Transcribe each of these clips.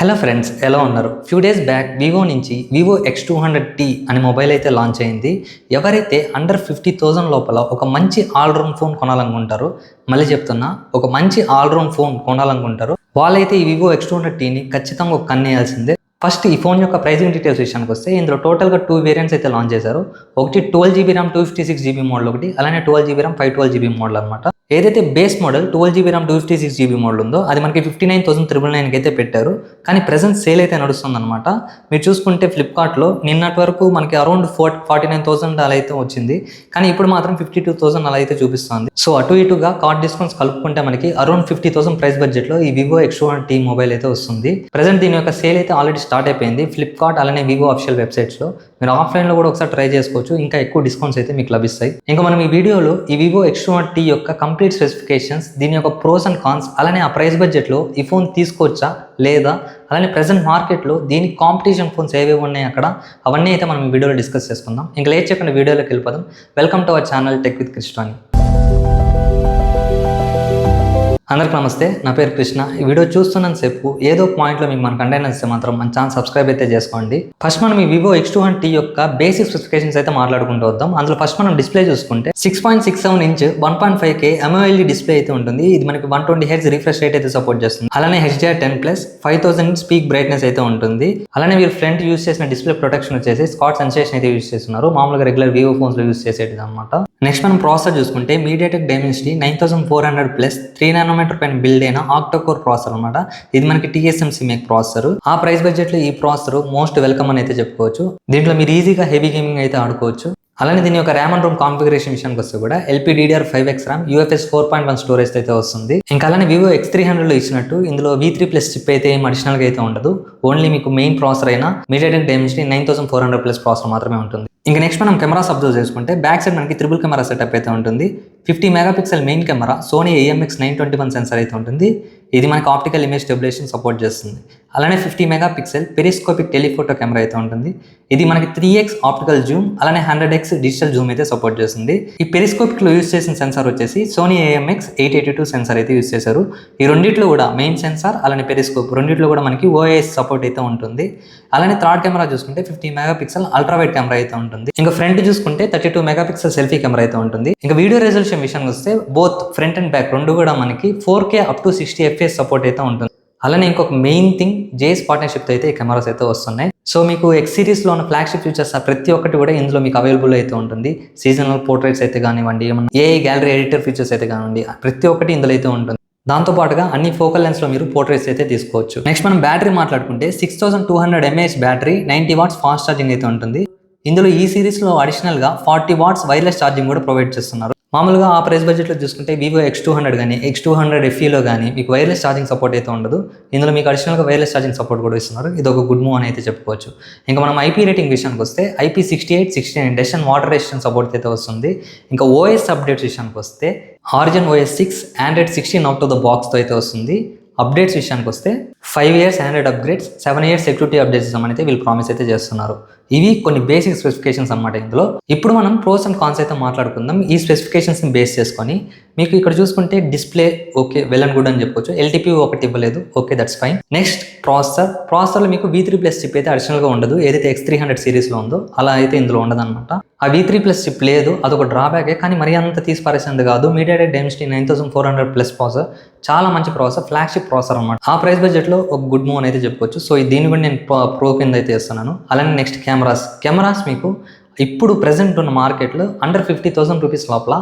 Hello friends, ఎలా ఉన్నారు? Few days back Vivo నుంచి వివో X200T అనే మొబైల్ అయితే లాంచ్ అయింది. ఎవరైతే అండర్ 50,000 లోపల ఒక మంచి ఆల్రౌండ్ ఫోన్ కొనాలనుకుంటారో, మళ్ళీ చెప్తున్నా, ఒక మంచి ఆల్రౌండ్ ఫోన్ కొనాలనుకుంటారో వాళ్ళైతే ఈ వివో X200Tని ఖచ్చితంగా ఒక కన్నేయాల్సిందే. ఫస్ట్ ఈ ఫోన్ యొక్క ప్రైజింగ్ డీటెయిల్స్ విషయానికి వస్తే ఇందులో టోటల్గా 2 వేరియంట్స్ అయితే లాంచ్ చేశారు. ఒకటి 12GB RAM 256GB మోడల్ ఒకటి, అలానే 12GB RAM 512GB మోడల్ అనమాట. ఏదైతే base model 12GB RAM 256GB model ఉందో అది మనకి 59,999 అయితే పెట్టారు. కానీ ప్రెసెంట్ సేల్ అయితే నడుస్తుంది అనమాట. మీరు చూసుకుంటే ఫ్లిప్కార్ట్లో నిన్నటి వరకు మనకి అరౌండ్ 49,000 అలా అయితే వచ్చింది. కానీ ఇప్పుడు మాత్రం 52,000 అలా అయితే చూపిస్తుంది. సో అటు ఇటుగా కార్డ్ డిస్కౌంట్స్ కలుపుకుంటే మనకి అరౌండ్ 50,000 ప్రైస్ బడ్జెట్లో ఈ వివో X200T మొబైల్ అయితే వస్తుంది. ప్రెసెంట్ దీని యొక్క సేల్ అయితే ఆల్రెడీ స్టార్ట్ అయిపోయింది ఫ్లిప్కార్ట్ అలానే వివో అఫిషియల్ వెబ్సైట్స్లో. మీరు ఆఫ్లైన్లో కూడా ఒకసారి ట్రై చేసుకోవచ్చు, ఇంకా ఎక్కువ డిస్కౌంట్స్ అయితే మీకు లభిస్తాయి. ఇంకా మనం ఈ వీడియోలో ఈ వివో X200T యొక్క కంప్లీట్ స్పెసిఫికేషన్స్, దీని యొక్క ప్రోస్ అండ్ కాన్స్, అలానే ఆ ప్రైస్ బడ్జెట్లో ఈ ఫోన్ తీసుకోవచ్చా లేదా, అలానే ప్రెసెంట్ మార్కెట్లో దీనికి కాంపిటీషన్ ఫోన్స్ ఏవేవి ఉన్నాయి అక్కడ, అవన్నీ అయితే మనం ఈ వీడియోలో డిస్కస్ చేసుకుందాం. ఇంకా లేట్ చేయకుండా వీడియోలోకి వెళ్ళిపోదాం. Welcome to our channel tech with Krishna. అందరికి నమస్తే, నా పేరు కృష్ణ. ఈ వీడియో చూస్తున్నంతసేపు ఏదో పాయింట్లో మీకు మన కంటెంట్ నచ్చితే మాత్రం మన ఛానల్ సబ్స్క్రైబ్ అయితే చేసుకోండి. ఫస్ట్ మనం ఈ వివో X200T యొక్క బేసిక్ స్పెసిఫికేషన్స్ అయితే మాట్లాడుకుంటూ వద్దాం. అందులో ఫస్ట్ మనం డిస్ప్లే చూసుకుంటే 6.67 ఇంచ్ 1.5K AMOLED డిస్ప్లే అయితే ఉంటుంది. ఇది మనకి 120Hz రిఫ్రెష్ రేట్ అయితే సపోర్ట్ చేస్తుంది. అలానే HDR10+, 5000 స్పీక్ బ్రైట్నెస్ అయితే ఉంటుంది. అలానే మీరు ఫ్రంట్ యూస్ చేసిన డిస్ప్లే ప్రొటెక్షన్ వచ్చేసి స్కాట్ సెన్సేషన్ అయితే యూస్ చేస్తున్నారు. మామూలుగా రెగ్యులర్ వివో ఫోన్స్ లో యూస్ చేసేది అనమాట. నెక్స్ట్ మనం ప్రాసెసర్ చూసుకుంటే MediaTek Dimensity 9400+, 3nm పైన బిల్డ్ అయిన ఆక్టా కోర్ ప్రాసెసర్ అనమాట. ఇది మనకి TSMC మేక్ ప్రాసెసర్. ఆ ప్రైస్ బడ్జెట్ లో ఈ ప్రాసెసర్ మోస్ట్ వెల్కమ్ అని అయితే చెప్పుకోవచ్చు. దీంట్లో మీరు ఈజీగా హెవీ గేమింగ్ అయితే ఆడుకోవచ్చు. అలానే దీని యొక్క ర్యామ్ అండ్ రోమ్ కాన్ఫిగరేషన్ విషయానికి వస్తే కూడా LPDDR5X RAM, UFS 4.1 స్టోరేజ్ అయితే వస్తుంది. ఇంకా అలానే వివో X300 లో ఇచ్చినట్టు ఇందులో V3+ చిప్ అయితే ఏం అడిషనల్ గా అయితే ఉండదు. ఓన్లీ మీకు మెయిన్ ప్రాసెసర్ అయిన MediaTek Dimensity 9400+ ప్రాసెసర్ మాత్రమే ఉంటుంది. ఇంకా నెక్స్ట్ మనం కెమెరాస్ అబ్జర్వ్ చేసుకుంటే బ్యాక్ సైడ్ మనకి ట్రిపుల్ కెమెరా సెటప్ అయితే ఉంటుంది. 50 megapixel main camera, Sony AMX921 sensor అయితే ఉంటుంది. ఇది మనకి ఆప్టికల్ ఇమేజ్ స్టెబిలైజేషన్ సపోర్ట్ చేస్తుంది. అలానే 50 మెగాపిక్సెల్ పెరిస్కోపిక్ టెలిఫోటో కెమెరా అయితే ఉంటుంది. ఇది మనకి 3x ఆప్టికల్ జూమ్, అలానే 100x డిజిటల్ జూమ్ అయితే సపోర్ట్ చేస్తుంది. ఈ పెరిస్కోపిక్ లో యూస్ చేసిన సెన్సార్ వచ్చేసి సోనీ AMX882 సెన్సార్ అయితే యూస్ చేశారు. ఈ రెండిట్లో కూడా మెయిన్ సెన్సార్ అలానే పెరిస్కోప్ రెండిట్లో కూడా మనకి OIS సపోర్ట్ అయితే ఉంటుంది. అలానే థర్డ్ కెమెరా చూసుకుంటే 50 మెగాపిక్సెల్ అల్ట్రా వైడ్ కెమెరా అయితే ఉంటుంది. ఇంకా ఫ్రంట్ చూసుకుంటే 32 మెగాపిక్సెల్ సెల్ఫీ కెమెరా అయితే ఉంటుంది. ఇంకా వీడియో రెజల్యూషన్ విషయానికి వస్తే బోత్ ఫ్రంట్ అండ్ బ్యాక్ రెండు కూడా మనకి 4K up to 60 FPS support అయితే ఉంటుంది. అలానే ఇంకొక మెయిన్ థింగ్, జేఎస్ పార్ట్నర్షిప్ అయితే ఈ కెమెరాస్ అయితే వస్తున్నాయి. సో మీకు X సిరీస్ లో ఉన్న ఫ్లాగ్షిప్ ఫీచర్స్ ప్రతి ఒక్కటి కూడా ఇందులో మీకు అవైలబుల్ అయితే ఉంటుంది. సీజనల్ పోర్ట్రేట్స్ అయితే కానివ్వండి, AI గ్యాలరీ ఎడిటర్ ఫీచర్స్ అయితే కానివ్వండి, ప్రతి ఒక్కటి ఇందులో అయితే ఉంటుంది. దాంతో పాటుగా అన్ని ఫోకల్ లెన్స్ లో మీరు పోర్ట్రేట్స్ అయితే తీసుకోవచ్చు. నెక్స్ట్ మనం బ్యాటరీ మాట్లాడుకుంటే 6200 mAh battery, 90 watts fast charging అయితే ఉంటుంది. ఇందులో ఈ సిరీస్ లో అడిషనల్ గా 40 వాట్స్ వైర్లెస్ ఛార్జింగ్ కూడా ప్రొవైడ్ చేస్తున్నారు. మామూలుగా ఆ ప్రైస్ బడ్జెట్లో చూసుకుంటే వివో X200 కానీ X200 FEలో కానీ మీకు వైర్లెస్ ఛార్జింగ్ సపోర్ట్ అయితే ఉండదు. ఇందులో మీకు అడిషనల్గా వైర్లెస్ ఛార్జింగ్ సపోర్ట్ కూడా ఇస్తున్నారు. ఇది ఒక గుడ్ మూవ్ అని అయితే చెప్పుకోవచ్చు. ఇంకా మనం IP రేటింగ్ విషయానికి వస్తే IP68, 69 dust and water resistance support అయితే వస్తుంది. ఇంకా OS అప్డేట్స్ విషయానికి వస్తే Origin OS 6, Android 16 out of the బాక్స్తో అయితే వస్తుంది. అప్డేట్స్ విషయానికి వస్తే 5 years Android upgrades, 7 years security updates అయితే వీళ్ళు ప్రామిస్ అయితే చేస్తున్నారు. ఇవి కొన్ని బేసిక్ స్పెసిఫికేషన్స్ అన్నమాట. ఇందులో ఇప్పుడు మనం ప్రోస్ అండ్ కాన్స్ అయితే మాట్లాడుకుందాం. ఈ స్పెసిఫికేషన్స్ని బేస్ చేసుకొని మీకు ఇక్కడ చూసుకుంటే display okay, well and good అని చెప్పొచ్చు. LTPO ఒకటి ఇవ్వలేదు, ఓకే దట్స్ ఫైన్. నెక్స్ట్ ప్రాసెసర్లో మీకు V3+ చిప్ అయితే అడిషనల్గా ఉండదు. ఏదైతే X300 సిరీస్లో ఉందో అలా అయితే ఇందులో ఉండదు అనమాట. ఆ V3+ చిప్ లేదు, అదొక డ్రాబ్యాకే. కానీ మరీ అంత తీసి పారేసింది కాదు. MediaTek Dimensity 9400+ ప్రాసెసర్ చాలా మంచి ప్రాసెసర్, ఫ్లాగ్షిప్ ప్రాసెసర్ అనమాట. ఆ ప్రైస్ బడ్జెట్లో ఒక గుడ్ మూవ్ అని అయితే చెప్పుకోవచ్చు. సో దీన్ని కూడా నేను ప్రో కింద అయితే చేస్తున్నాను. అలానే నెక్స్ట్ కెమెరాస్ మీకు ఇప్పుడు ప్రెసెంట్ ఉన్న మార్కెట్లో అండర్ 50,000 రూపీస్ లోపల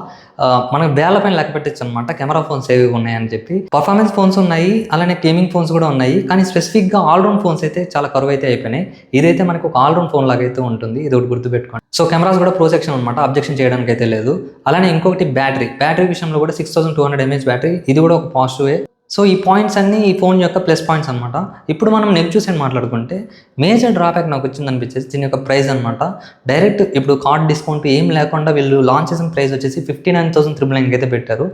మనకు వేల పైన లెక్క పెట్టచ్చు అనమాట. కెమెరా ఫోన్స్ ఏవి ఉన్నాయని చెప్పి పర్ఫార్మెన్స్ ఫోన్స్ ఉన్నాయి, అలానే గేమింగ్ ఫోన్స్ కూడా ఉన్నాయి. కానీ స్పెసిఫిక్గా ఆల్రౌండ్ ఫోన్స్ అయితే చాలా కరువు అయితే అయిపోయినాయి. ఇదైతే మనకు ఒక ఆల్రౌండ్ ఫోన్ లాగా అయితే ఉంటుంది. ఇది ఒకటి గుర్తుపెట్టుకోండి. సో కెమెరాస్ కూడా ప్రో సెక్షన్ అనమాట, అబ్జెక్షన్ చేయడానికి అయితే లేదు. అలానే ఇంకొకటి బ్యాటరీ విషయంలో కూడా 6200 mAh బ్యాటరీ, ఇది కూడా ఒక పాజిటివే. సో ఈ పాయింట్స్ అన్నీ ఈ ఫోన్ యొక్క ప్లస్ పాయింట్స్ అనమాట. ఇప్పుడు మనం నెగిటివ్స్ అని మాట్లాడుకుంటే మేజర్ డ్రాబ్యాక్ నాకు వచ్చింది అనిపించేసి దీని యొక్క ప్రైస్ అనమాట. డైరెక్ట్ ఇప్పుడు కార్డ్ డిస్కౌంట్ ఏం లేకుండా వీళ్ళు లాంచ్ చేసిన ప్రైస్ వచ్చేసి 59,999 అయితే పెట్టారు.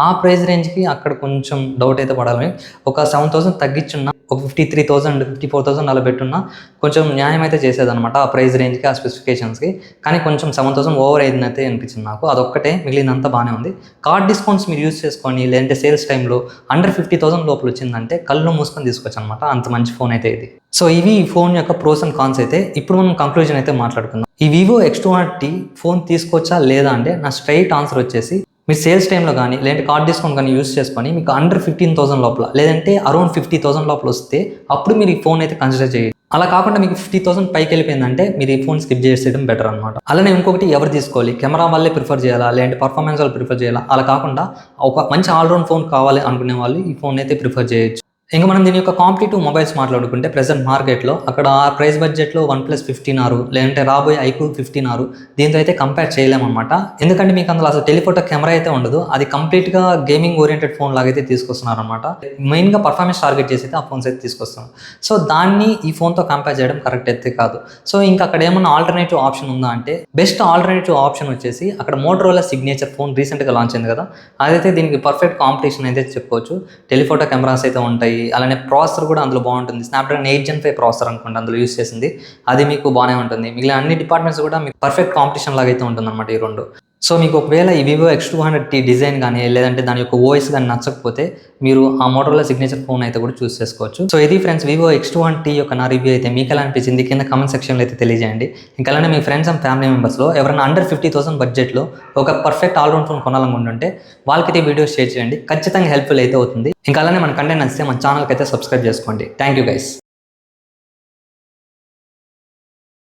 ఆ ప్రైస్ రేంజ్కి అక్కడ కొంచెం డౌట్ అయితే పడాలి. ఒక 7,000 తగ్గించున్నా, ఒక 53,000, 54,000 అలా పెట్టున్నా కొంచెం న్యాయం అయితే చేసేదనమాట ఆ ప్రైస్ రేంజ్కి, ఆ స్పెసిఫికేషన్స్కి. కానీ కొంచెం 7,000 ఓవర్ అయింది అయితే అనిపించింది నాకు. అదొక్కటే, మిగిలినంతా బాగానే ఉంది. కార్డ్ డిస్కౌంట్స్ మీరు యూస్ చేసుకొని లేదంటే సేల్స్ టైంలో అండర్ 50 50,000 లోపల వచ్చిందంటే కళ్ళు మూసుకొని తీసుకోవచ్చు అనమాట. అంత మంచి ఫోన్ అయితే ఇది. సో ఇవి ఈ ఫోన్ యొక్క ప్రోస్ అండ్ కాన్స్ అయితే. ఇప్పుడు మనం కంక్లూజన్ అయితే మాట్లాడుకుందాం. ఈ వివో X200T ఫోన్ తీసుకోవచ్చా లేదా అంటే నా స్ట్రైట్ ఆన్సర్ వచ్చేసి, మీరు సేల్స్ టైంలో కానీ లేదంటే కార్డ్ డిస్కౌంట్ కానీ యూస్ చేసుకొని మీకు అండర్ 15,000 లోపల లేదంటే అరౌండ్ 50,000 లోపల వస్తే అప్పుడు మీరు ఈ ఫోన్ అయితే కన్సిడర్ చేయండి. అలా కాకుండా మీకు 50,000 పైకి వెళ్ళిపోయిందంటే మీరు ఈ ఫోన్ స్కిప్ చేసేయడం బెటర్ అనమాట. అలానే ఇంకొకటి ఎవరు తీసుకోవాలి, కెమెరా వాళ్ళే ప్రిఫర్ చేయాలా లేదంటే పర్ఫార్మెన్స్ వాళ్ళు ప్రిఫర్ చేయాలా, అలా కాకుండా ఒక మంచి ఆల్రౌండ్ ఫోన్ కావాలి అనుకునే వాళ్ళు ఈ ఫోన్ అయితే ప్రిఫర్ చేయొచ్చు. ఇంకా మనం దీని యొక్క కాంపిటేటివ్ మొబైల్స్ మాట్లాడుకుంటే ప్రెసెంట్ మార్కెట్లో అక్కడ ఆ ప్రైస్ బడ్జెట్లో OnePlus 15R లేదంటే రాబోయే iQOO 15R దీంతో అయితే కంపేర్ చేయలేమన్నమాట. ఎందుకంటే మీకు అందులో అసలు టెలిఫోటో కెమెరా అయితే ఉండదు. అది కంప్లీట్గా గేమింగ్ ఓరియంటెడ్ ఫోన్ లాగా అయితే తీసుకొస్తున్నారు అనమాట. మెయిన్గా పర్ఫార్మెన్స్ టార్గెట్ చేసి అయితే ఆ ఫోన్స్ అయితే తీసుకొస్తున్నారు. సో దాన్ని ఈ ఫోన్తో కంపేర్ చేయడం కరెక్ట్ అయితే కాదు. సో ఇంకా అక్కడ ఏమన్నా ఆల్టర్నేటివ్ ఆప్షన్ ఉందా అంటే బెస్ట్ ఆల్టర్నేటివ్ ఆప్షన్ వచ్చేసి అక్కడ మోటరోలా సిగ్నేచర్ ఫోన్ రీసెంట్గా లాంచ్ అయింది కదా, అదైతే దీనికి పర్ఫెక్ట్ కాంపిటీషన్ అయితే చెప్పుకోవచ్చు. టెలిఫోటో కెమెరాస్ అయితే ఉంటాయి, అలానే ప్రాసెసర్ కూడా అందులో బాగుంటుంది. స్నాప్డ్రాగన్ 8 Gen 5 ప్రాసెసర్ అనుకుంటే అందులో యూస్ చేసింది, అది మీకు బాగానే ఉంటుంది. మిగిలిన అన్ని డిపార్ట్మెంట్స్ కూడా మీకు పర్ఫెక్ట్ కాంపిటీషన్ లాగా అయితే ఉంటుంది అనమాట ఈ రెండు. సో మీకు ఒకవేళ ఈ వివో X200T డిజైన్ కానీ లేదంటే దాని యొక్క ఓఎస్ కానీ నచ్చకపోతే మీరు ఆ మోటరోలా సిగ్నేచర్ ఫోన్ అయితే కూడా చూస్ చేసుకోవచ్చు. సో ఇది ఫ్రెండ్స్ వివో X200T యొక్క నా రివ్యూ అయితే. మీకు ఎలా అనిపించింది కింద కామెంట్ సెక్షన్లో అయితే తెలియజేయండి. ఇంకా అలానే మీ ఫ్రెండ్స్ అండ్ ఫ్యామిలీ మెంబర్స్లో ఎవరైనా అండర్ 50,000 బడ్జెట్లో ఒక పర్ఫెక్ట్ ఆల్రౌండ్ ఫోన్ కొనాలనుకుంటుంటే వాళ్ళకైతే వీడియోస్ షేర్ చేయండి, ఖచ్చితంగా హెల్ప్ఫుల్ అయితే అవుతుంది. ఇంకా అలానే మన కంటెంట్ నచ్చితే మన ఛానల్కి అయితే సబ్స్క్రైబ్ చేసుకోండి. Thank you guys.